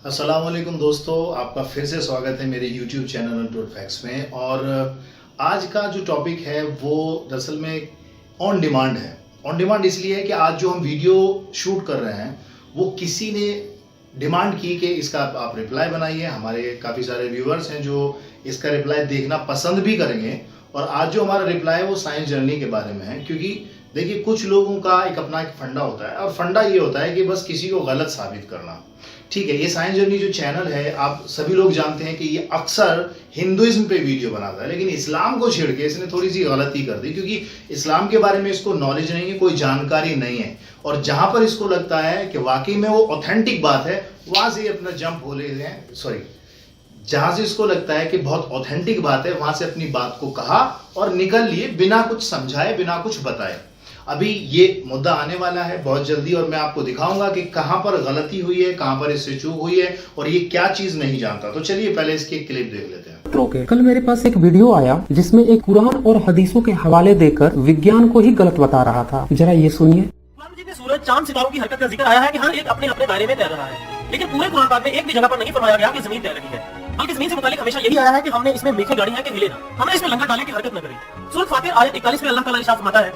अस्सलाम वालेकुम दोस्तों, आपका फिर से स्वागत है मेरे YouTube चैनल अनटोल्ड फैक्ट्स में। और आज का जो टॉपिक है वो दरअसल में ऑन डिमांड है। ऑन डिमांड इसलिए है कि आज जो हम वीडियो शूट कर रहे हैं वो किसी ने डिमांड की कि इसका आप रिप्लाई बनाइए। हमारे काफ़ी सारे व्यूअर्स हैं जो इसका रिप्लाई देखना पसंद भी करेंगे। और आज जो हमारा रिप्लाई है वो साइंस जर्नी के बारे में है, क्योंकि देखिए कुछ लोगों का एक अपना एक फंडा होता है और फंडा ये होता है कि बस किसी को गलत साबित करना। ठीक है, ये साइंस जर्नी जो चैनल है आप सभी लोग जानते हैं कि ये अक्सर हिंदुइज्म पे वीडियो बनाता है, लेकिन इस्लाम को छेड़ के इसने थोड़ी सी गलती कर दी, क्योंकि इस्लाम के बारे में इसको नॉलेज नहीं है, कोई जानकारी नहीं है। और जहां पर इसको लगता है कि वाकई में वो ऑथेंटिक बात है वहां से अपना जंप हो लेते हैं। सॉरी, जहां से इसको लगता है कि बहुत ऑथेंटिक बात है वहां से अपनी बात को कहा और निकल लिए बिना कुछ समझाए, बिना कुछ बताए। अभी ये मुद्दा आने वाला है बहुत जल्दी और मैं आपको दिखाऊंगा कि कहां पर गलती हुई है, कहां पर इससे चूक हुई है और ये क्या चीज नहीं जानता। तो चलिए पहले इसकी एक क्लिप देख लेते हैं। कल मेरे पास एक वीडियो आया जिसमें एक कुरान और हदीसों के हवाले देकर विज्ञान को ही गलत बता रहा था। जरा ये सुनिए। कुरान मजीद में सूरज, चांद, सितारों की हरकत का जिक्र आया है कि हर एक अपने अपने दायरे में तैर रहा है, लेकिन पूरे कुरान पाक में एक भी जगह पर नहीं फरमाया गया कि जमीन तैर रही है, बल्कि जमीन से मुतालिक हमेशा यही आया है कि हमने इसमें मेखे गाड़ी है कि हिले ना, हमने इसमें लंगर डाले की हरकत न करें। सूरत फातिर आयत 41 में अल्लाह ताला इरशाद फरमाता है,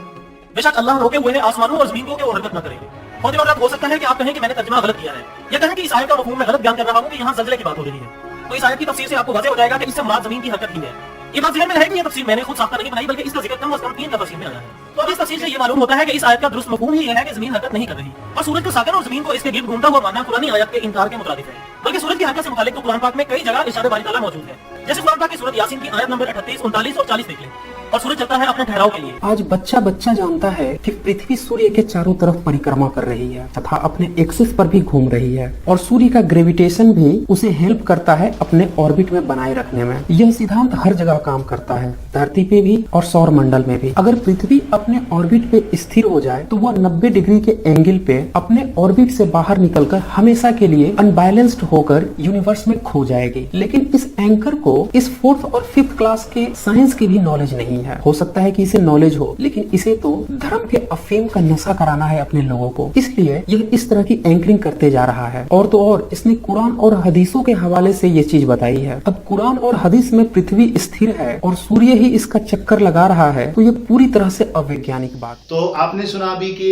बेशक अल्लाह रोके हुए है आसमानों और जमीन को कि वो हरकत न करेंगे। और दिन और रात हो सकता है कि आप कहें कि मैंने तर्जुमा गलत किया है, या कहें कि इस आयत का मफहूम मैं गलत बयान कर रहा हूं कि यहाँ ज़लज़ले की बात हो रही है। तो इस आयत की तफसीर से आपको वाज़ेह हो जाएगा कि इससे मुराद जमीन की हरकत ही है। ये बात ज़हन में रहेगी, ये तफसीर मैंने खुद साख्ता नहीं बनाई, बल्कि इसका जिक्र कम से कम 3 तफसीर में आया है। तो अब इस तफसीर से ये मालूम होता है कि इस आयत का दुरुस्त मफहूम ही है कि जमीन हरकत नहीं कर रही और सूरज को साकर और जमीन को इसके गिर्द घूमता हुआ मानना कुरानी आयत के इनकार के मुताबिक है। बल्कि सूरज की हरकत से मुतालिक तो कुरान पाक में कई जगह इरशाद बारी ताला मौजूद है। जैसे कुरान पाक की सूरत यासीन की आयत नंबर 38, 39 और 40 देख लें। और सूरज चलता है अपने ठहराव के लिए। आज बच्चा बच्चा जानता है कि पृथ्वी सूर्य के चारों तरफ परिक्रमा कर रही है तथा अपने एक्सिस पर भी घूम रही है और सूर्य का ग्रेविटेशन भी उसे हेल्प करता है अपने ऑर्बिट में बनाए रखने में। यह सिद्धांत हर जगह काम करता है, धरती पे भी और सौर मंडल में भी। अगर पृथ्वी अपने ऑर्बिट पे स्थिर हो जाए तो वह 90 डिग्री के एंगल पे अपने ऑर्बिट से बाहर निकलकर हमेशा के लिए अनबैलेंस्ड होकर यूनिवर्स में खो जाएगी। लेकिन इस एंकर को इस 4th और 5th क्लास के साइंस की भी नॉलेज नहीं है। हो सकता है कि इसे नॉलेज हो, लेकिन इसे तो धर्म के अफीम का नशा कराना है अपने लोगों को, इसलिए यह इस तरह की एंकरिंग करते जा रहा है। और तो और इसने कुरान और हदीसों के हवाले से ये चीज बताई है। अब कुरान और हदीस में पृथ्वी स्थिर है और सूर्य ही इसका चक्कर लगा रहा है, तो ये पूरी तरह से अवैज्ञानिक बात। तो आपने सुना अभी कि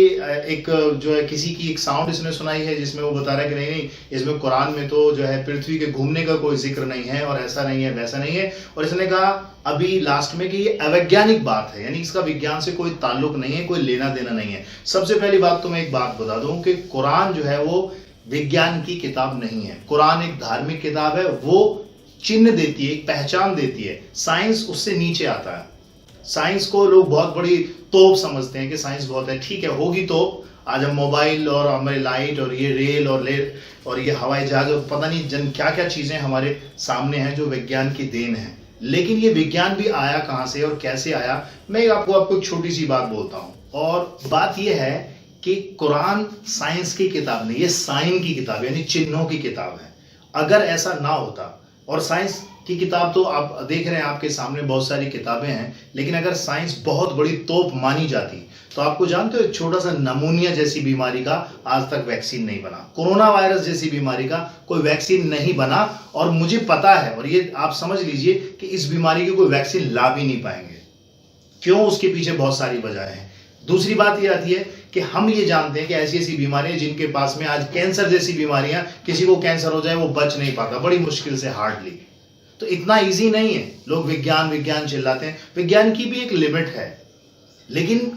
एक जो है किसी की एक साउंड इसने सुनाई है जिसमें वो बता रहा है कि नहीं, इसमें कुरान में तो जो है पृथ्वी के घूमने का कोई जिक्र नहीं है और ऐसा नहीं है वैसा नहीं है। और इसने कहा अभी लास्ट में कि ये अवैज्ञानिक बात है, यानी इसका विज्ञान से कोई ताल्लुक नहीं है, कोई लेना देना नहीं है। सबसे पहली बात तो मैं एक बात बता दूं कि कुरान जो है वो विज्ञान की किताब नहीं है। कुरान एक धार्मिक किताब है, वो चिन्ह देती है, एक पहचान देती है। साइंस उससे नीचे आता है। साइंस को लोग बहुत बड़ी तोप समझते हैं कि साइंस बहुत है, ठीक है होगी तोप। आज हम मोबाइल और हमारे लाइट और ये रेल और ये हवाई जहाज और पता नहीं जन क्या क्या चीजें हमारे सामने हैं जो विज्ञान की देन है। लेकिन ये विज्ञान भी आया कहां से और कैसे आया, मैं आपको एक छोटी सी बात बोलता हूं। और बात यह है कि कुरान साइंस की किताब नहीं, ये साइन की किताब यानी चिन्हों की किताब है। अगर ऐसा ना होता, और साइंस की किताब तो आप देख रहे हैं आपके सामने बहुत सारी किताबें हैं, लेकिन अगर साइंस बहुत बड़ी तोप मानी जाती तो आपको जानते हो एक छोटा सा नमूनिया जैसी बीमारी का आज तक वैक्सीन नहीं बना, कोरोना वायरस जैसी बीमारी का कोई वैक्सीन नहीं बना। और मुझे पता है, और ये आप समझ लीजिए कि इस बीमारी की कोई वैक्सीन ला भी नहीं पाएंगे। क्यों? उसके पीछे बहुत सारी वजह है। दूसरी बात ये आती है कि हम ये जानते हैं कि ऐसी ऐसी बीमारियां जिनके पास में आज कैंसर जैसी बीमारियां, किसी को कैंसर हो जाए वो बच नहीं पाता, बड़ी मुश्किल से, हार्डली। तो इतना इजी नहीं है। लोग विज्ञान विज्ञान चिल्लाते हैं, विज्ञान की भी एक लिमिट है। लेकिन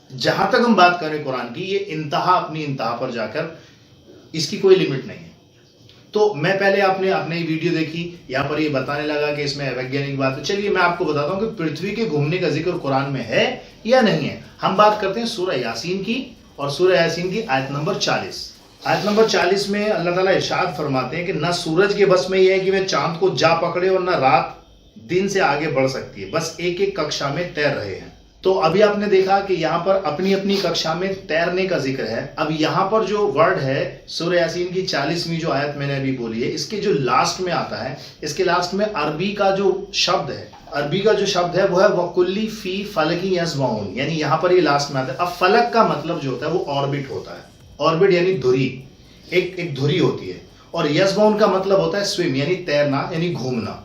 जहां तक हम बात करें कुरान की, ये इंतहा अपनी इंतहा पर जाकर इसकी कोई लिमिट नहीं है। तो मैं पहले अपने वीडियो देखी, यहां पर ये बताने लगा कि इसमें वैज्ञानिक बात है। चलिए मैं आपको बताता हूं कि पृथ्वी के घूमने का जिक्र कुरान में है या नहीं है। हम बात करते हैं सूरह यासीन की, और सूरह यासीन की आयत नंबर 40। आयत नंबर 40 में अल्लाह ताला इरशाद फरमाते हैं कि न सूरज के बस में यह है कि वह चांद को जा पकड़े और न रात दिन से आगे बढ़ सकती है, बस एक एक कक्षा में तैर रहे हैं। तो अभी आपने देखा कि यहाँ पर अपनी अपनी कक्षा में तैरने का जिक्र है। अब यहाँ पर जो वर्ड है सूरह यासीन की 40वीं जो आयत मैंने अभी बोली है, इसके जो लास्ट में आता है, इसके लास्ट में अरबी का जो शब्द है वो है वकुल्ली फी फलकी यस्माउन, यानी यहाँ पर ये लास्ट में आता है। अब फलक का मतलब जो होता है वो ऑर्बिट होता है। ऑर्बिट यानी धुरी, एक धुरी होती है। और यशबाउन का मतलब होता है स्विम, यानी तैरना, यानी घूमना।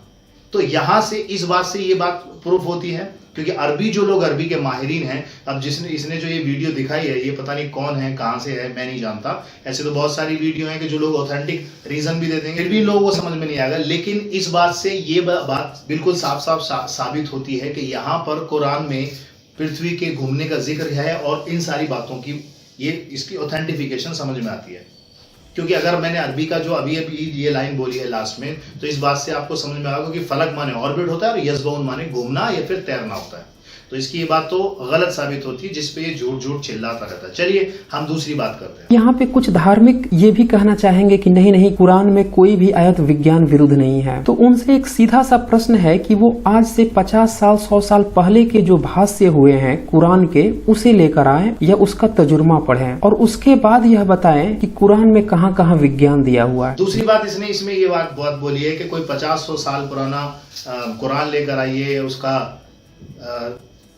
तो यहां से इस बात से ये बात प्रूफ होती है, क्योंकि अरबी जो लोग अरबी के माहिरीन हैं, अब जिसने इसने जो ये वीडियो दिखाई है, ये पता नहीं कौन है, कहां से है, मैं नहीं जानता। ऐसे तो बहुत सारी वीडियो हैं कि जो लोग ऑथेंटिक रीजन भी देते हैं, फिर भी लोगों को समझ में नहीं आएगा। लेकिन इस बात से ये बात बिल्कुल साफ साफ साबित होती है कि यहाँ पर कुरान में पृथ्वी के घूमने का जिक्र है, और इन सारी बातों की ये इसकी ऑथेंटिफिकेशन समझ में आती है। क्योंकि अगर मैंने अरबी का जो अभी ये लाइन बोली है लास्ट में, तो इस बात से आपको समझ में आएगा कि फलक माने ऑर्बिट होता है और यशबाउन माने घूमना या फिर तैरना होता है। तो इसकी ये बात तो गलत साबित होती है, जिसपे ये झूठ चिल्लाता रहता है। चलिए हम दूसरी बात करते हैं। यहाँ पे कुछ धार्मिक ये भी कहना चाहेंगे कि नहीं नहीं, कुरान में कोई भी आयत विज्ञान विरुद्ध नहीं है। तो उनसे एक सीधा सा प्रश्न है कि वो आज से 50 साल 100 साल पहले के जो भाष्य हुए हैं कुरान के, उसे लेकर आए या उसका तजुर्मा पढ़ें, और उसके बाद यह बताएं कि कुरान में कहाँ कहाँ विज्ञान दिया हुआ है। दूसरी बात इसमें ये बात बोली है कि कोई 50-100 साल पुराना कुरान लेकर आइए, उसका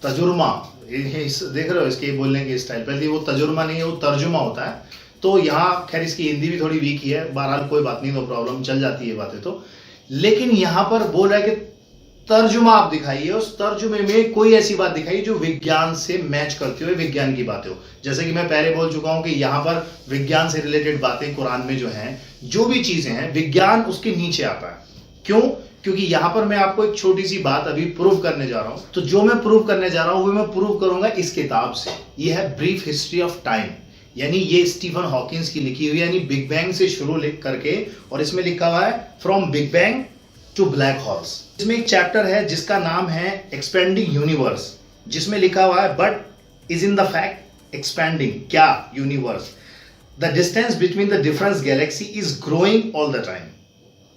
तजुर्मा, देख रहे हो इसके बोलने के स्टाइल, पहले वो तजुर्मा नहीं है, वो तर्जुमा होता है। तो यहाँ खैर इसकी हिंदी भी थोड़ी वीक ही है, बहरहाल कोई बात नहीं, नो प्रॉब्लम, चल जाती है बातें तो। लेकिन यहाँ पर बोल रहा है कि तर्जुमा आप दिखाइए, उस तर्जुमे में कोई ऐसी बात दिखाइए जो विज्ञान से मैच करती हो, विज्ञान की बातें हो। जैसे कि मैं पहले बोल चुका हूं कि यहाँ पर विज्ञान से रिलेटेड बातें कुरान में जो हैं, जो भी चीजें हैं, विज्ञान उसके नीचे आता है। क्यों? क्योंकि यहां पर मैं आपको एक छोटी सी बात अभी प्रूव करने जा रहा हूं। तो जो मैं प्रूव करने जा रहा हूं वो मैं प्रूव करूंगा इस किताब से। ये है ब्रीफ हिस्ट्री ऑफ टाइम, यानी ये स्टीफन हॉकिंस की लिखी हुई, यानी बिग बैंग से शुरू लिख करके, और इसमें लिखा हुआ है from big bang to black holes. इसमें एक चैप्टर है जिसका नाम है एक्सपेंडिंग यूनिवर्स, जिसमें लिखा हुआ है but is in the fact expanding. क्या? Universe. The distance between the different galaxy is growing all the time,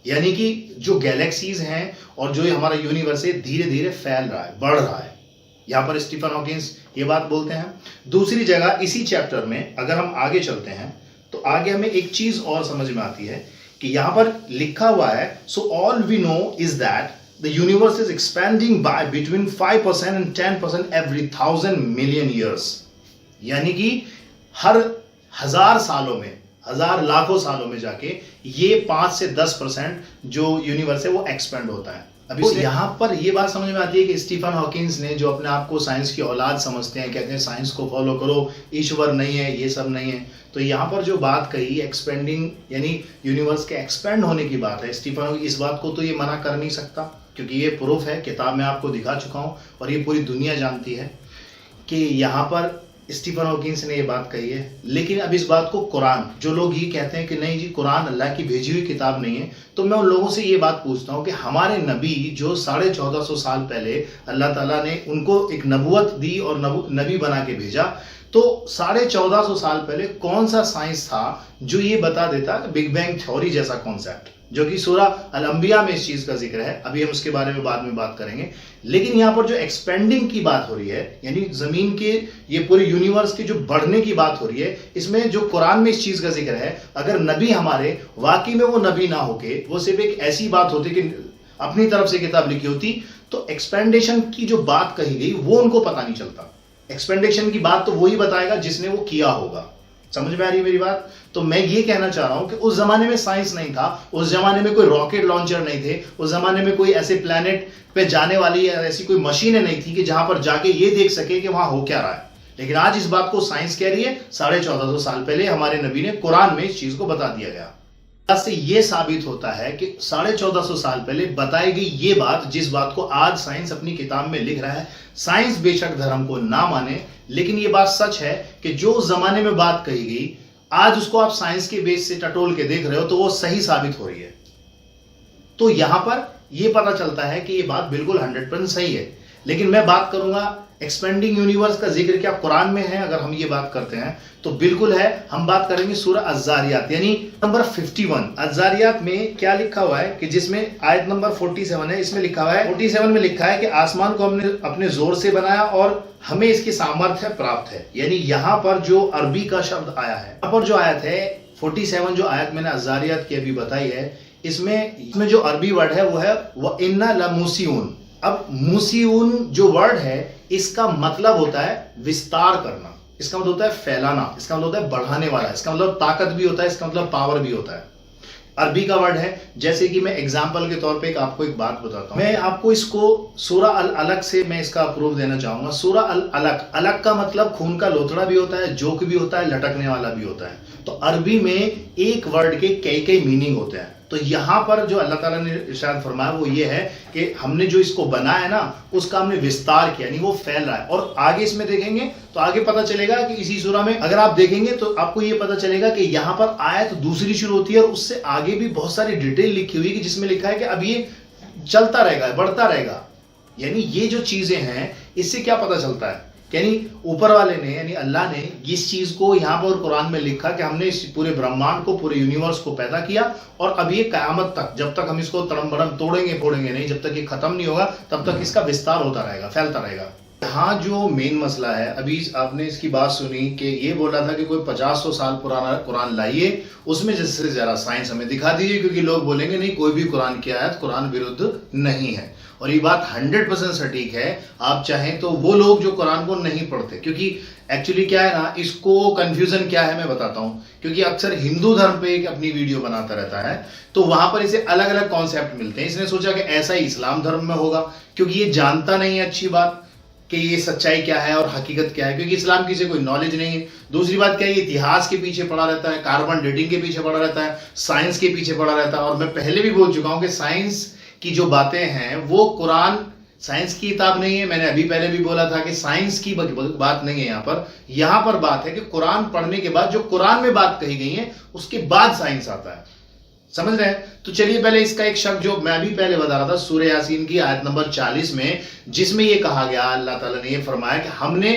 यानी कि जो गैलेक्सीज हैं और जो हमारा यूनिवर्स है धीरे धीरे फैल रहा है, बढ़ रहा है। यहां पर स्टीफन हॉकिंस ये बात बोलते हैं। दूसरी जगह इसी चैप्टर में अगर हम आगे चलते हैं तो आगे हमें एक चीज और समझ में आती है कि यहां पर लिखा हुआ है, so all we know is that the universe is expanding by between 5% and 10% every 1000 million years, यानी कि हर 1000 सालों में, 1000 लाखों सालों में जाके ये 5 से 10% जो यूनिवर्स है वो एक्सपेंड होता है। अभी तो यहाँ पर ये बात समझ में आती है कि स्टीफन हॉकिंस ने, जो अपने आप को साइंस की औलाद समझते हैं, कहते हैं साइंस को फॉलो करो, ईश्वर नहीं है, ये सब नहीं है, तो यहाँ पर जो बात कही एक्सपेंडिंग, यानी यूनिवर्स के एक्सपेंड होने की बात है, स्टीफन इस बात को तो ये मना कर नहीं सकता, क्योंकि ये प्रूफ है, किताब में आपको दिखा चुका हूँ और ये पूरी दुनिया जानती है कि यहाँ पर स्टीफन हॉकिंस ने ये बात कही है। लेकिन अब इस बात को कुरान, जो लोग ये कहते हैं कि नहीं जी कुरान अल्लाह की भेजी हुई किताब नहीं है, तो मैं उन लोगों से ये बात पूछता हूँ कि हमारे नबी जो 1450 साल पहले अल्लाह ताला ने उनको एक नबुवत दी और नबी बना के भेजा, तो 1450 साल पहले कौन सा साइंस था जो ये बता देता बिग बैंग थ्योरी जैसा कॉन्सेप्ट, जो कि सूरह अल-अंबिया में इस चीज का जिक्र है। अभी हम उसके बारे में बाद में बात करेंगे। लेकिन यहाँ पर जो एक्सपेंडिंग की बात हो रही है, यानी जमीन के, ये पूरे यूनिवर्स की जो बढ़ने की बात हो रही है, इसमें जो कुरान में इस चीज का जिक्र है, अगर नबी हमारे वाकई में वो नबी ना होके वो सिर्फ एक ऐसी बात होती कि अपनी तरफ से किताब लिखी होती, तो एक्सपेंडेशन की जो बात कही गई वो उनको पता नहीं चलता। एक्सपेंडेशन की बात तो वही बताएगा जिसने वो किया होगा। समझ में आ रही है मेरी बात? तो मैं ये कहना चाह रहा हूं कि उस जमाने में साइंस नहीं था, उस जमाने में कोई रॉकेट लॉन्चर नहीं थे, उस जमाने में कोई ऐसे प्लैनेट पे जाने वाली या ऐसी कोई मशीनें नहीं थी कि जहां पर जाके ये देख सके कि वहां हो क्या रहा है। लेकिन आज इस बात को साइंस कह रही है, 1450 साल पहले हमारे नबी ने कुरान में इस चीज को बता दिया गया। से ये साबित होता है कि 1450 साल पहले बताई गई ये बात, जिस बात को आज साइंस अपनी किताब में लिख रहा है, साइंस बेशक धर्म को ना माने, लेकिन ये बात सच है कि जो उस जमाने में बात कही गई, आज उसको आप साइंस के बेस से टटोल के देख रहे हो तो वो सही साबित हो रही है। तो यहां पर यह पता चलता है कि ये बात बिल्कुल 100% सही है। लेकिन मैं बात करूंगा एक्सपेंडिंग यूनिवर्स का जिक्र क्या कुरान में है, अगर हम ये बात करते हैं तो बिल्कुल है। हम बात करेंगे सूरह अज़्ज़ारियात यानी नंबर 51। अज़्ज़ारियात में क्या लिखा हुआ है कि जिसमें आयत नंबर 47 है, इसमें लिखा हुआ है 47 में लिखा है कि आसमान को हमने अपने जोर से बनाया और हमें इसकी सामर्थ्य प्राप्त है। यानी यहाँ पर जो अरबी का शब्द आया है, यहाँ पर जो आयत है 47, जो आयत मैंने अज़्ज़ारियात की अभी बताई है, इसमें जो अरबी वर्ड है वो है व इन्ना लमूसिऊन। अब मूसिऊन जो वर्ड है इसका मतलब होता है विस्तार करना, इसका मतलब होता है फैलाना, इसका मतलब होता है बढ़ाने वाला, इसका मतलब ताकत भी होता है, इसका मतलब पावर भी होता है। अरबी का वर्ड है। जैसे कि मैं एग्जाम्पल के तौर पे आपको एक बात बताता हूं, मैं आपको इसको सूरा अल अलग से मैं इसका प्रूफ देना चाहूंगा। सूरा अल अलग, अलग का मतलब खून का लोथड़ा भी होता है, जोक भी होता है, लटकने वाला भी होता है। तो अरबी में एक वर्ड के कई कई मीनिंग होते हैं। तो यहां पर जो अल्लाह ताला ने इरशाद फरमाया वो ये है कि हमने जो इसको बनाया है ना, उसका हमने विस्तार किया, यानी वो फैल रहा है। और आगे इसमें देखेंगे तो आगे पता चलेगा कि इसी सूरा में अगर आप देखेंगे तो आपको ये पता चलेगा कि यहां पर आयत दूसरी शुरू होती है और उससे आगे भी बहुत सारी डिटेल लिखी हुई है जिसमें लिखा है कि अब ये चलता रहेगा, बढ़ता रहेगा। यानी ये जो चीजें हैं इससे क्या पता चलता है, यानी ऊपर वाले ने यानी अल्लाह ने इस चीज को यहां पर कुरान में लिखा कि हमने इस पूरे ब्रह्मांड को, पूरे यूनिवर्स को पैदा किया और अब ये कयामत तक, जब तक हम इसको तड़म बड़म तोड़ेंगे फोड़ेंगे नहीं, जब तक ये खत्म नहीं होगा तब तक इसका विस्तार होता रहेगा, फैलता रहेगा। यहाँ जो मेन मसला है, अभी आपने इसकी बात सुनी कि ये बोला था कि कोई 50-100 साल पुराना कुरान लाइए, उसमें जैसे जरा साइंस हमें दिखा दीजिए, क्योंकि लोग बोलेंगे नहीं कोई भी कुरान की आयत कुरान विरुद्ध नहीं है। और ये बात 100% सटीक है। आप चाहें तो वो लोग जो कुरान को नहीं पढ़ते, क्योंकि एक्चुअली क्या है ना, इसको कंफ्यूजन क्या है मैं बताता हूं। क्योंकि अक्सर हिंदू धर्म पे एक अपनी वीडियो बनाता रहता है तो वहां पर इसे अलग अलग कॉन्सेप्ट मिलते हैं। इसने सोचा कि ऐसा ही इस्लाम धर्म में होगा, क्योंकि ये जानता नहीं है अच्छी बात कि ये सच्चाई क्या है और हकीकत क्या है, क्योंकि इस्लाम की से कोई नॉलेज नहीं है। दूसरी बात क्या है, ये इतिहास के पीछे पड़ा रहता है, कार्बन डेटिंग के पीछे पड़ा रहता है, साइंस के पीछे पड़ा रहता है। और मैं पहले भी बोल चुका हूं कि साइंस की जो बातें हैं वो कुरान साइंस की किताब नहीं है। मैंने अभी पहले भी बोला था कि साइंस की बात नहीं है यहां पर बात है कि कुरान पढ़ने के बाद जो कुरान में बात कही गई है उसके बाद साइंस आता है, समझ रहे हैं। तो चलिए पहले इसका एक शब्द जो मैं अभी पहले बता रहा था, सूरह यासीन की आयत नंबर 40 में, जिसमें यह कहा गया, अल्लाह ताला ने यह फरमाया कि हमने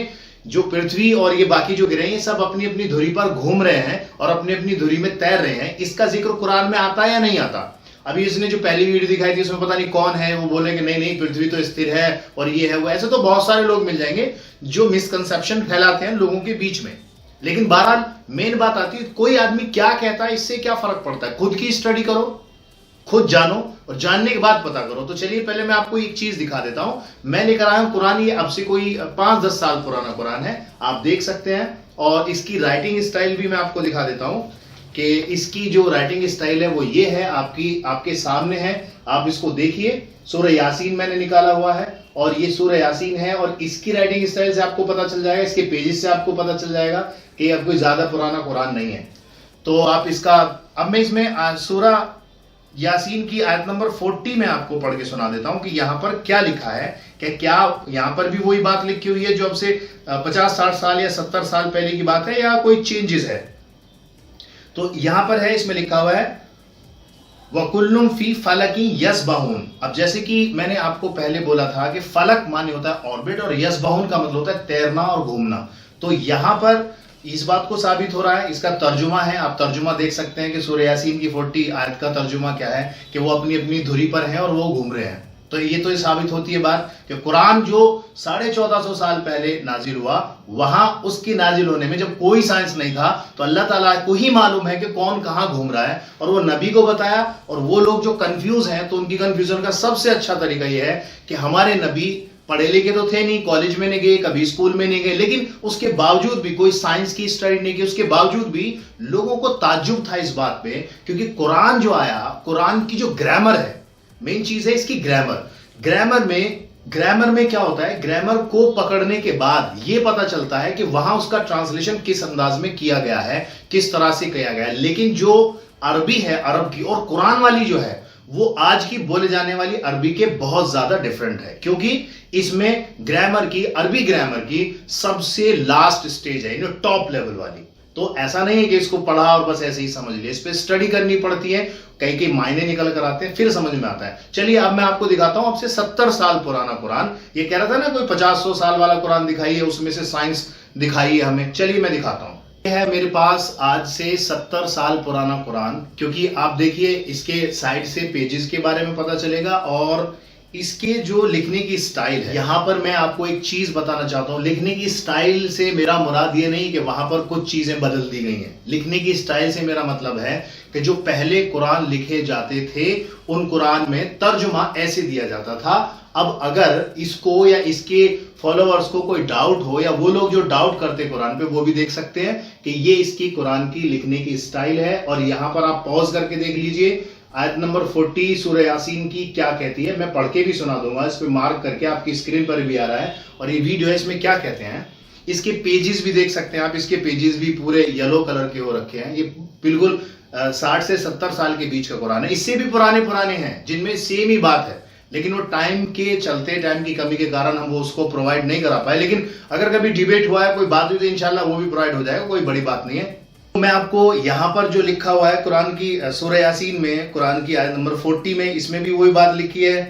जो पृथ्वी और ये बाकी जो गिरह हैं सब अपनी अपनी धुरी पर घूम रहे हैं और अपनी अपनी धुरी में तैर रहे हैं। इसका जिक्र कुरान में आता है या नहीं आता? अभी इसने जो पहली वीडियो दिखाई थी उसमें पता नहीं कौन है, वो बोले कि नहीं नहीं पृथ्वी तो स्थिर है और ये है वो। ऐसे तो बहुत सारे लोग मिल जाएंगे जो मिसकंसेप्शन फैलाते हैं लोगों के बीच में। लेकिन बहरहाल मेन बात आती है, कोई आदमी क्या कहता है इससे क्या फर्क पड़ता है। खुद की स्टडी करो, खुद जानो और जानने के बाद पता करो। तो चलिए पहले मैं आपको एक चीज दिखा देता हूं। मैं लेकर आया हूं कुरान, ये अब से कोई 5-10 साल पुराना कुरान है, आप देख सकते हैं। और इसकी राइटिंग स्टाइल भी मैं आपको दिखा देता हूं कि इसकी जो राइटिंग स्टाइल है वो ये है, आपके सामने है, आप इसको देखिए। सूरह यासीन मैंने निकाला हुआ है और ये सूरह यासीन है और इसकी राइटिंग स्टाइल से आपको पता चल जाएगा, इसके पेजेस से आपको पता चल जाएगा कि अब कोई ज्यादा पुराना कुरान नहीं है। तो आप इसका, अब मैं इसमें सूरह यासीन की आयत नंबर 40 में आपको पढ़ के सुना देता हूं कि यहां पर क्या लिखा है, कि क्या यहां पर भी वही बात लिखी हुई है जो अब से 50-60 साल या 70 साल पहले की बात है या कोई चेंजेस है। तो यहां पर है, इसमें लिखा हुआ है वकुल्लुम फी फलकी यसबहून। अब जैसे कि मैंने आपको पहले बोला था कि फलक माने होता है ऑर्बिट और यसबहून का मतलब होता है तैरना और घूमना। तो यहां पर इस बात को साबित हो रहा है, इसका तर्जुमा है, आप तर्जुमा देख सकते हैं कि सूरह यासीन की 40 आयत का तर्जुमा क्या है कि वो अपनी अपनी धुरी पर हैं और वो घूम रहे हैं। तो ये तो साबित होती है बात कि कुरान जो 1450 साल पहले नाजिल हुआ, वहां उसकी नाजिल होने में जब कोई साइंस नहीं था तो अल्लाह ताला को ही मालूम है कि कौन कहां घूम रहा है और वो नबी को बताया। और वो लोग जो कंफ्यूज हैं तो उनकी कंफ्यूजन का सबसे अच्छा तरीका यह है कि हमारे नबी पढ़े लिखे तो थे नहीं, कॉलेज में नहीं गए, कभी स्कूल में नहीं गए, लेकिन उसके बावजूद भी कोई साइंस की स्टडी नहीं की, उसके बावजूद भी लोगों को ताज्जुब था इस बात पे, क्योंकि कुरान जो आया, कुरान की जो ग्रामर है, मेन चीज है इसकी ग्रामर। ग्रामर में क्या होता है, ग्रामर को पकड़ने के बाद यह पता चलता है कि वहां उसका ट्रांसलेशन किस अंदाज में किया गया है, किस तरह से किया गया है। लेकिन जो अरबी है, अरब की, और कुरान वाली जो है वो आज की बोले जाने वाली अरबी के बहुत ज्यादा डिफरेंट है, क्योंकि इसमें ग्रामर की, अरबी ग्रामर की सबसे लास्ट स्टेज है, टॉप लेवल वाली। तो ऐसा नहीं है कि इसको पढ़ा और बस ऐसे ही समझ लिया, इस पे स्टडी करनी पड़ती है, कई मायने निकल कर आते हैं, फिर समझ में आता है। चलिए अब मैं आपको दिखाता हूं, अब से 70 साल पुराना कुरान। ये कह रहा था ना कोई 50-100 साल वाला कुरान दिखाई है, उसमें से साइंस दिखाई है हमें। चलिए मैं दिखाता हूं। यह है मेरे पास आज से 70 साल पुराना कुरान, क्योंकि आप देखिए इसके साइड से पेजेस के बारे में पता चलेगा और इसके जो लिखने की स्टाइल है, यहाँ पर मैं आपको एक चीज बताना चाहता हूँ। लिखने की स्टाइल से मेरा मुराद ये नहीं कि वहां पर कुछ चीजें बदल दी गई हैं। लिखने की स्टाइल से मेरा मतलब है कि जो पहले कुरान लिखे जाते थे उन कुरान में तर्जुमा ऐसे दिया जाता था। अब अगर इसको या इसके फॉलोअर्स को कोई डाउट हो, या वो लोग जो डाउट करते कुरान पे, वो भी देख सकते हैं कि ये इसकी कुरान की लिखने की स्टाइल है। और यहां पर आप पॉज करके देख लीजिए, आयत नंबर 40 सूरह यासीन की क्या कहती है। मैं पढ़ के भी सुना दूंगा, इस पे मार्क करके आपकी स्क्रीन पर भी आ रहा है। और ये वीडियो है, इसमें क्या कहते हैं, इसके पेजेस भी देख सकते हैं आप। इसके पेजेस भी पूरे येलो कलर के हो रखे हैं। ये बिल्कुल 60 से 70 साल के बीच का कुरान है। इससे भी पुराने हैं जिनमें सेम ही बात है, लेकिन वो टाइम के चलते, टाइम की कमी के कारण हम वो उसको प्रोवाइड नहीं करा पाए। लेकिन अगर कभी डिबेट हुआ है, कोई बात हुई, तो इंशाल्लाह वो भी प्रोवाइड हो जाएगा, कोई बड़ी बात नहीं है। तो मैं आपको यहां पर जो लिखा हुआ है कुरान की सूरह यासीन में, कुरान की आयत नंबर 40 में, इसमें भी वही बात लिखी है,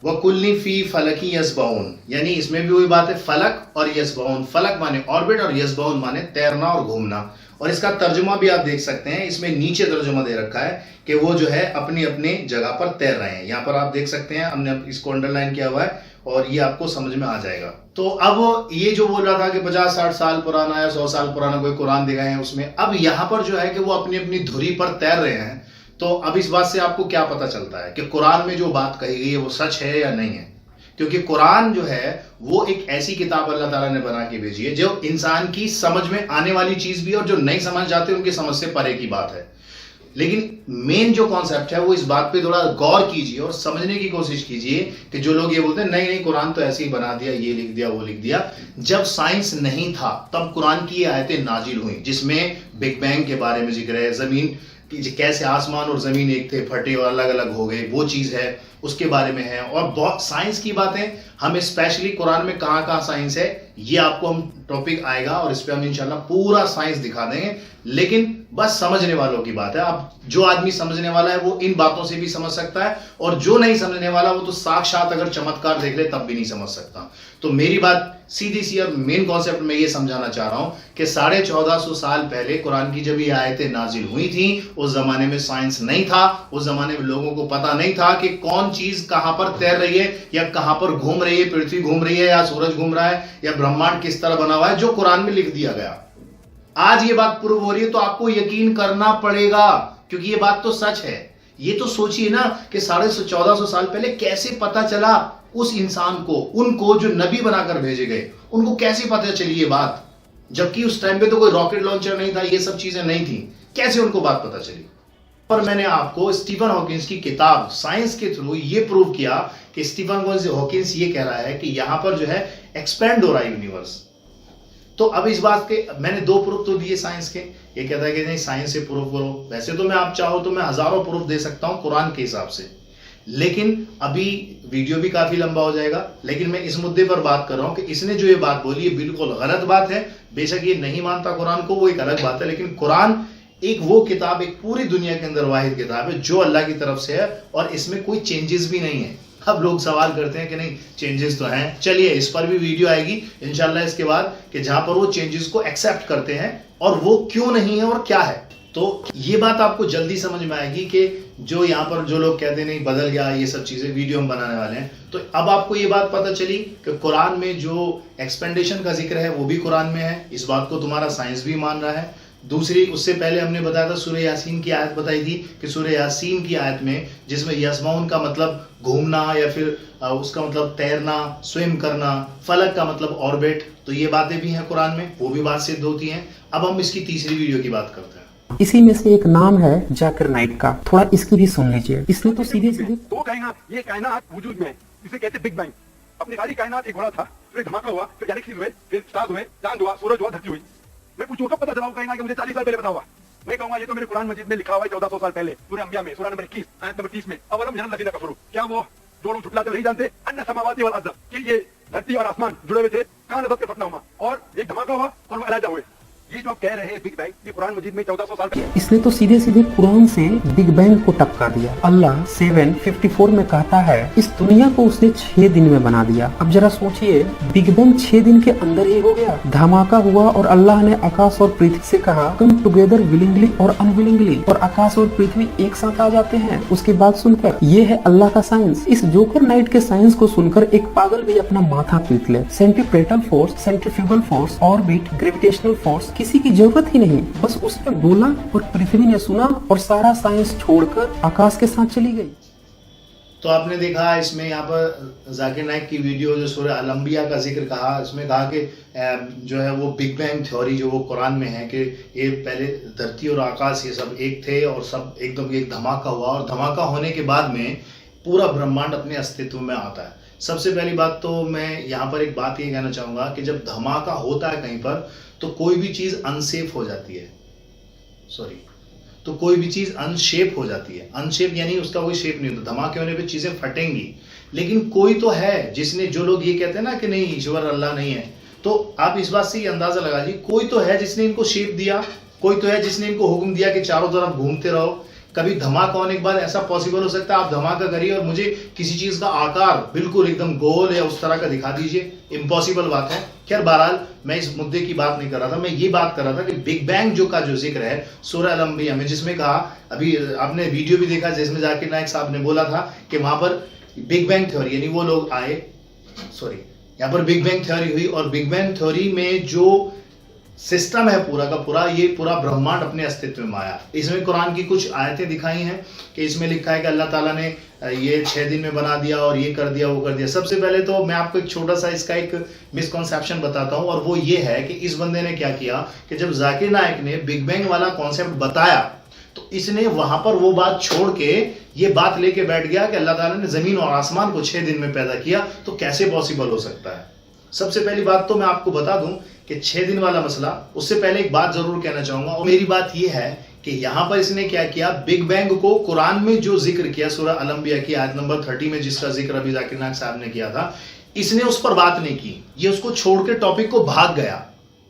वकुल्ली फी फलकी यसबाउन, यानी इसमें भी वही बात है, फलक और यसबाउन। फलक माने ऑर्बिट और यसबाउन माने तैरना और घूमना। और इसका तर्जुमा भी आप देख सकते हैं, इसमें नीचे तर्जुमा दे रखा है कि वो जो है अपनी अपनी जगह पर तैर रहे हैं। यहाँ पर आप देख सकते हैं, हमने इसको अंडरलाइन किया हुआ है और ये आपको समझ में आ जाएगा। तो अब ये जो बोल रहा था कि 50-60 साल पुराना या 100 साल पुराना कोई कुरान दिखाए हैं उसमें, अब यहाँ पर जो है कि वो अपनी अपनी धुरी पर तैर रहे हैं। तो अब इस बात से आपको क्या पता चलता है कि कुरान में जो बात कही गई है वो सच है या नहीं है? क्योंकि कुरान जो है वो एक ऐसी किताब अल्लाह ताला ने बना के भेजी है जो इंसान की समझ में आने वाली चीज भी है, और जो नहीं समझ जाते उनकी समझ से परे की बात है। लेकिन मेन जो कॉन्सेप्ट है वो इस बात पे थोड़ा गौर कीजिए और समझने की कोशिश कीजिए कि जो लोग ये बोलते हैं नहीं कुरान तो ऐसे ही बना दिया, ये लिख दिया, वो लिख दिया। जब साइंस नहीं था तब कुरान की आयतें नाजिल हुई, जिसमें बिग बैंग के बारे में जिक्र है, जमीन कैसे आसमान और जमीन एक थे, फटे और अलग अलग हो गए, वो चीज है, उसके बारे में है। और बहुत साइंस की बातें, हम स्पेशली कुरान में कहां कहां साइंस है ये आपको हम टॉपिक आएगा और इस पे हम इंशाल्लाह पूरा साइंस दिखा देंगे। लेकिन बस समझने वालों की बात है। अब जो आदमी समझने वाला है वो इन बातों से भी समझ सकता है, और जो नहीं समझने वाला वो तो साक्षात अगर चमत्कार देख ले तब भी नहीं समझ सकता। तो मेरी बात सीधी सी और मेन कॉन्सेप्ट में ये समझाना चाह रहा हूं कि 1450 साल पहले कुरान की जब ये आयतें नाजिल हुई थी, उस जमाने में साइंस नहीं था, उस जमाने में लोगों को पता नहीं था कि कौन चीज कहां पर तैर रही है या कहां पर घूम रही है, पृथ्वी घूम रही है या सूरज घूम रहा है या ब्रह्मांड किस तरह बना हुआ है, जो कुरान में लिख दिया गया। आज ये बात प्रूव हो रही है तो आपको यकीन करना पड़ेगा, क्योंकि ये बात तो सच है। ये तो सोचिए ना कि 1450 साल पहले कैसे पता चला उस इंसान को, उनको जो नबी बनाकर भेजे गए, उनको कैसे पता चली ये बात, जबकि उस टाइम पे तो कोई रॉकेट लॉन्चर नहीं था, ये सब चीजें नहीं थी, कैसे उनको बात पता चली? पर मैंने आपको स्टीफन हॉकिंस की किताब साइंस के थ्रू ये प्रूव किया कि स्टीफन हॉकिंस ये कह रहा है कि यहां पर जो है एक्सपेंड हो रहा है यूनिवर्स। तो अब इस बात के मैंने 2 प्रूफ तो दिए साइंस के। ये कहता है कि नहीं साइंस से प्रूफ करो, वैसे तो मैं आप चाहो तो मैं हजारों प्रूफ दे सकता हूं कुरान के हिसाब से, लेकिन अभी वीडियो भी काफी लंबा हो जाएगा। लेकिन मैं इस मुद्दे पर बात कर रहा हूं कि इसने जो ये बात बोली है बिल्कुल गलत बात है। बेशक ये नहीं मानता कुरान को, वो एक अलग बात है, लेकिन कुरान एक वो किताब, एक पूरी दुनिया के अंदर वाहिद किताब है जो अल्लाह की तरफ से है, और इसमें कोई चेंजेस भी नहीं है। अब लोग सवाल करते हैं कि नहीं चेंजेस तो हैं, चलिए इस पर भी वीडियो आएगी इंशाल्लाह इसके बाद, कि जहां पर वो चेंजेस को एक्सेप्ट करते हैं और वो क्यों नहीं है और क्या है। तो ये बात आपको जल्दी समझ में आएगी कि जो यहाँ पर जो लोग कहते हैं नहीं बदल गया, ये सब चीजें वीडियो हम बनाने वाले हैं। तो अब आपको ये बात पता चली कि कुरान में जो एक्सपेंडेशन का जिक्र है वो भी कुरान में है, इस बात को तुम्हारा साइंस भी मान रहा है। दूसरी, उससे पहले हमने बताया था सूरह यासीन की आयत बताई थी कि सूरह यासीन की आयत में जिसमें यस्माउन का मतलब घूमना या फिर उसका मतलब तैरना, स्विम करना, फलक का मतलब ऑर्बिट, तो ये बातें भी हैं कुरान में, वो भी बात सिद्ध होती हैं। अब हम इसकी तीसरी वीडियो की बात करते हैं। इसी में से एक नाम है जाकिर नाइक का, थोड़ा इसकी भी सुन लीजिए। इसने तो सीधे तो कायनात, ये कायनात वजूद में, इसे कहते बिग बैंग। अपनी सारी कायनात एक बड़ा था, फिर धमाका हुआ, फिर गैलेक्सीज हुए, फिर स्टार्स हुए, चांद हुआ, सूरज हुआ, धरती हुई। मैं पूछूं कब पता चला होगा कि मुझे 40 साल पहले पता हुआ? मैं कहूंगा ये तो मेरे कुरान मजीद में लिखा हुआ है 1400 साल पहले, सूरह अंबिया में सूरह नंबर 21 आयत नंबर 30 में, अवलम यरल लज़ीना कफरू, क्या वो जो लोग झुठलाते नहीं जानते अन्ना समावाति वल अर्ज़, कि ये धरती और आसमान जुड़े हुए थे, कहां नज़र के फटना हुआ और एक धमाका हुआ और वो अलहदा हुए। ये जो आप कह रहे हैं बिग बैंग, ये कुरान मजीद में 1400 साल पहले इसने तो सीधे सीधे कुरान से बिग बैंग को टपका दिया। अल्लाह 7:54 में कहता है इस दुनिया को उसने 6 दिन में बना दिया। अब जरा सोचिए, बिग बैंग 6 दिन के अंदर ही हो गया, धमाका हुआ और अल्लाह ने आकाश और पृथ्वी से कहा कम टुगेदर विलिंगली और अनविलिंगली, और आकाश और पृथ्वी एक साथ आ जाते हैं। उसकी बात सुनकर ये है अल्लाह का साइंस। इस जोकर नाइट के साइंस को सुनकर एक पागल भी अपना माथा पीट ले। Centripetal force, centrifugal force, orbit, gravitational force, किसी की जरूरत ही नहीं, बस उसने बोला और पृथ्वी ने सुना और सारा साइंस छोड़कर आकाश के साथ चली गई। तो आपने देखा इसमें यहाँ पर जाकिर नाइक की वीडियो जो सूरह अल-अंबिया का जिक्र कहा, इसमें कहा कि जो है वो बिग बैंग थ्योरी जो वो कुरान में है कि ये पहले धरती और आकाश ये सब एक थे और सब एकदम एक धमाका हुआ, और धमाका होने के बाद में पूरा ब्रह्मांड अपने अस्तित्व में आता है। सबसे पहली बात तो मैं यहाँ पर एक बात ये कहना चाहूँगा कि जब धमाका होता है कहीं पर तो कोई भी चीज़ अनसेफ हो जाती है, तो कोई भी चीज़ अनशेप हो जाती है। अनशेप यानी उसका कोई शेप नहीं होता, धमाके होने पे चीज़ें फटेंगी। लेकिन कोई तो है जिसने, जो लोग ये कहते हैं ना कि नहीं ईश्वर अल्लाह नहीं है, तो आप इस बात से ये अंदाज़ा लगा लीजिए कोई तो है जिसने इनको शेप दिया, कोई तो है जिसने इनको हुक्म दिया कि चारों तरफ घूमते रहो। कभी धमाका होने के बाद ऐसा पॉसिबल हो सकता है आप धमाका करिए और मुझे किसी चीज का आकार बिल्कुल एकदम गोल या उस तरह का दिखा दीजिए, इम्पॉसिबल बात है। खैर बहरहाल मैं इस मुद्दे की बात नहीं कर रहा था, मैं ये बात कर रहा था कि बिग बैंग का जो जिक्र है सूरह अल-अंबिया में, जिसमें कहा, अभी आपने वीडियो भी देखा जिसमें जाकिर नाइक साहब ने बोला था कि वहां पर बिग बैंग थ्योरी यानी वो लोग आए, यहाँ पर बिग बैंग थ्योरी हुई और बिग बैंग थ्योरी में जो सिस्टम है पूरा का पूरा, ये पूरा ब्रह्मांड अपने अस्तित्व में आया। इसमें कुरान की कुछ आयतें दिखाई हैं कि इसमें लिखा है कि अल्लाह ताला ने ये 6 दिन में बना दिया और ये कर दिया वो कर दिया। सबसे पहले तो मैं आपको एक छोटा सा इसका एक मिसकॉन्सेप्शन बताता हूँ, और वो ये है कि इस बंदे ने क्या किया कि जब जाकिर नाइक ने बिग बैंग वाला कॉन्सेप्ट बताया तो इसने वहां पर वो बात छोड़ के ये बात लेके बैठ गया कि अल्लाह ताला ने जमीन और आसमान को 6 दिन में पैदा किया, तो कैसे पॉसिबल हो सकता है। सबसे पहली बात तो मैं आपको बता दूं कि 6 दिन वाला मसला, उससे पहले एक बात जरूर कहना चाहूंगा, और मेरी बात यह है कि यहां पर इसने क्या किया, बिग बैंग को कुरान में जो जिक्र किया सूरह अल-अंबिया की आयत नंबर 30 में जिसका जिक्र अभी जाकिर नाइक साहब ने किया था, इसने उस पर बात नहीं की, ये उसको छोड़ के टॉपिक को भाग गया।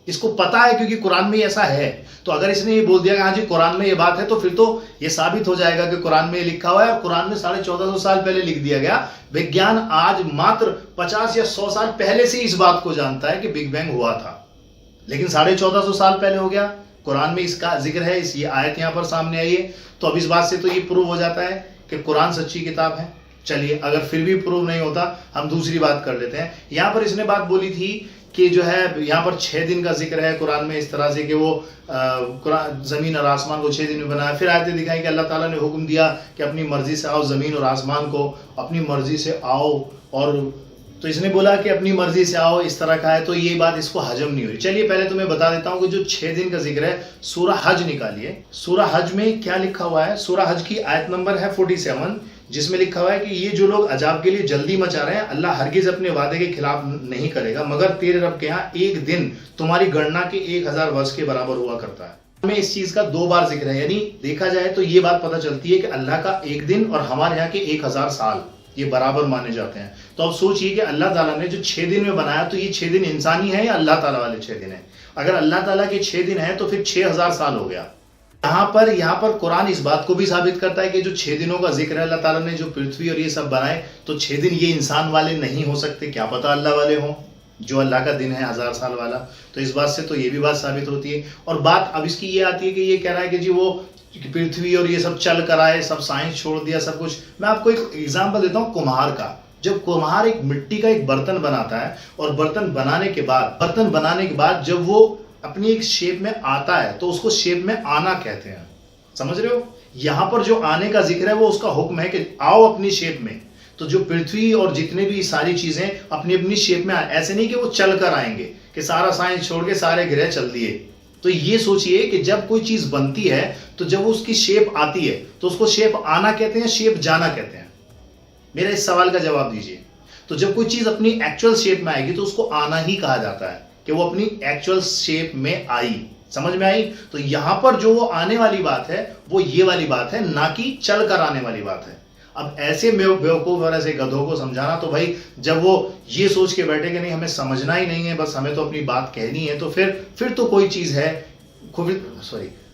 इसको पता है क्योंकि कुरान में ऐसा है, तो अगर इसने ये बोल दिया कि हाँ जी कुरान में ये बात है, तो फिर तो ये साबित हो जाएगा कि कुरान में ये लिखा हुआ है, और कुरान में 1450 साल पहले लिख दिया गया। विज्ञान आज मात्र 50 या 100 साल पहले से इस बात को जानता है कि बिग बैंग हुआ था, लेकिन 1450 साल पहले हो गया। कुरान में इसका जिक्र है, इस ये आयत यहां पर सामने आई है, तो अब इस बात से तो ये प्रूव हो जाता है कि कुरान सच्ची किताब है। चलिए अगर फिर भी प्रूव नहीं होता हम दूसरी बात कर लेते हैं। यहां पर इसने बात बोली थी कि जो है यहाँ पर 6 दिन का जिक्र है कुरान में इस तरह से कि वो जमीन और आसमान को 6 दिन में बनाया। फिर आयतें दिखाई कि अल्लाह ताला ने हुक्म दिया कि अपनी मर्जी से आओ, जमीन और आसमान को अपनी मर्जी से आओ, और तो इसने बोला कि अपनी मर्जी से आओ, इस तरह का है, तो ये बात इसको हजम नहीं हुई। चलिए पहले तो मैं बता देता हूँ कि जो 6 दिन का जिक्र है, सूरह हज निकालिए। सूरह हज में क्या लिखा हुआ है, सूरह हज की आयत नंबर है 47, जिसमें लिखा हुआ है कि ये जो लोग अजाब के लिए जल्दी मचा रहे हैं, अल्लाह हरगिज अपने वादे के खिलाफ नहीं करेगा, मगर तेरे रब के यहाँ एक दिन तुम्हारी गणना के 1000 वर्ष के बराबर हुआ करता है। हमें इस चीज का 2 बार जिक्र है, यानी देखा जाए तो ये बात पता चलती है कि अल्लाह का एक दिन और हमारे यहाँ के 1000 साल ये बराबर माने जाते हैं। तो अब सोचिए कि अल्लाह ताला ने जो 6 दिन में बनाया, तो ये 6 दिन इंसानी है या अल्लाह ताला वाले 6 दिन है? अगर अल्लाह ताला के 6 दिन है तो फिर 6000 साल हो गया। यहाँ पर कुरान इस बात को भी साबित करता है कि जो 6 दिनों का जिक्र है, अल्लाह ताला ने जो पृथ्वी और ये सब बनाए, तो 6 दिन ये इंसान वाले नहीं हो सकते, क्या पता अल्लाह वाले हों, जो अल्लाह का दिन है 1000 साल वाला। तो इस बात से तो ये भी बात साबित होती है। और बात अब इसकी ये आती है कि ये कह रहा है कि जी वो पृथ्वी और ये सब चल कर आए, सब साइंस छोड़ दिया सब कुछ। मैं आपको एक एग्जाम्पल देता हूँ कुम्हार का। जब कुम्हार एक मिट्टी का एक बर्तन बनाता है, और बर्तन बनाने के बाद जब वो अपनी एक शेप में आता है, तो उसको शेप में आना कहते हैं। समझ रहे हो? यहां पर जो आने का जिक्र है वो उसका हुक्म है कि आओ अपनी शेप में। तो जो पृथ्वी और जितने भी सारी चीजें अपनी अपनी शेप में आए, ऐसे नहीं कि वो चल कर आएंगे कि सारा साइंस छोड़ के सारे ग्रह चल दिए। तो ये सोचिए कि जब कोई चीज बनती है, तो जब वो उसकी शेप आती है, तो उसको शेप आना कहते हैं, शेप जाना कहते हैं? मेरा इस सवाल का जवाब दीजिए। तो जब कोई चीज अपनी एक्चुअल शेप में आएगी, तो उसको आना ही कहा जाता है कि वो अपनी एक्चुअल शेप में आई। समझ में आई? तो यहां पर जो वो आने वाली बात है, वो ये वाली बात है, ना कि चल कर आने वाली बात है। अब ऐसे बेवकूफ और ऐसे गधों को समझाना, तो भाई जब वो ये सोच के बैठे कि नहीं हमें समझना ही नहीं है, बस हमें तो अपनी बात कहनी है, तो फिर तो कोई चीज है,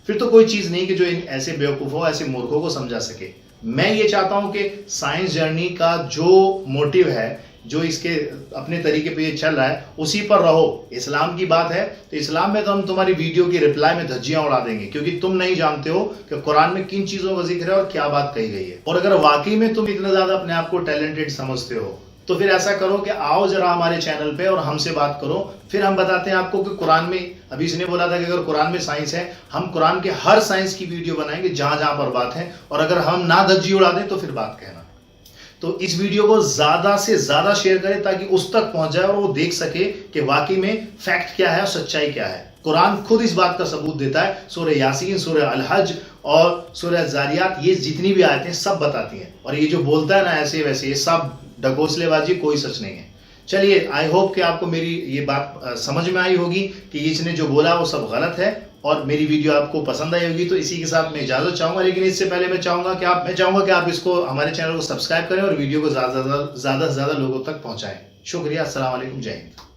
फिर तो कोई चीज नहीं कि जो इन ऐसे बेवकूफों ऐसे मूर्खों को समझा सके। मैं ये चाहता हूं कि साइंस जर्नी का जो मोटिव है, जो इसके अपने तरीके पे ये चल रहा है, उसी पर रहो। इस्लाम की बात है तो इस्लाम में तो हम तुम्हारी वीडियो की रिप्लाई में धज्जियां उड़ा देंगे, क्योंकि तुम नहीं जानते हो कि कुरान में किन चीजों का जिक्र है और क्या बात कही गई है। और अगर वाकई में तुम इतना ज्यादा अपने आप को टैलेंटेड समझते हो तो फिर ऐसा करो कि आओ जरा हमारे चैनल पे और हमसे बात करो, फिर हम बताते हैं आपको कि कुरान में, अभी इसने बोला था कि अगर कुरान में साइंस है, हम कुरान के हर साइंस की वीडियो बनाएंगे जहां जहां पर बात है, और अगर हम ना धज्जी उड़ा दें तो फिर बात कहना। तो इस वीडियो को ज्यादा से ज्यादा शेयर करें ताकि उस तक पहुंच जाए और वो देख सके कि वाकई में फैक्ट क्या है और सच्चाई क्या है। कुरान खुद इस बात का सबूत देता है। सूरह यासीन, सूरह अल हज और सूरह जारियात, ये जितनी भी आयतें सब बताती हैं। और ये जो बोलता है ना ऐसे वैसे, ये सब ढकोसलेबाजी, कोई सच नहीं है। चलिए, आई होप कि आपको मेरी ये बात समझ में आई होगी कि इसने जो बोला वो सब गलत है, और मेरी वीडियो आपको पसंद आई होगी। तो इसी के साथ मैं इजाजत चाहूंगा, लेकिन इससे पहले मैं चाहूंगा कि आप इसको, हमारे चैनल को सब्सक्राइब करें और वीडियो को ज्यादा से ज्यादा लोगों तक पहुंचाएं। शुक्रिया, अस्सलाम वालेकुम, जय हिंद।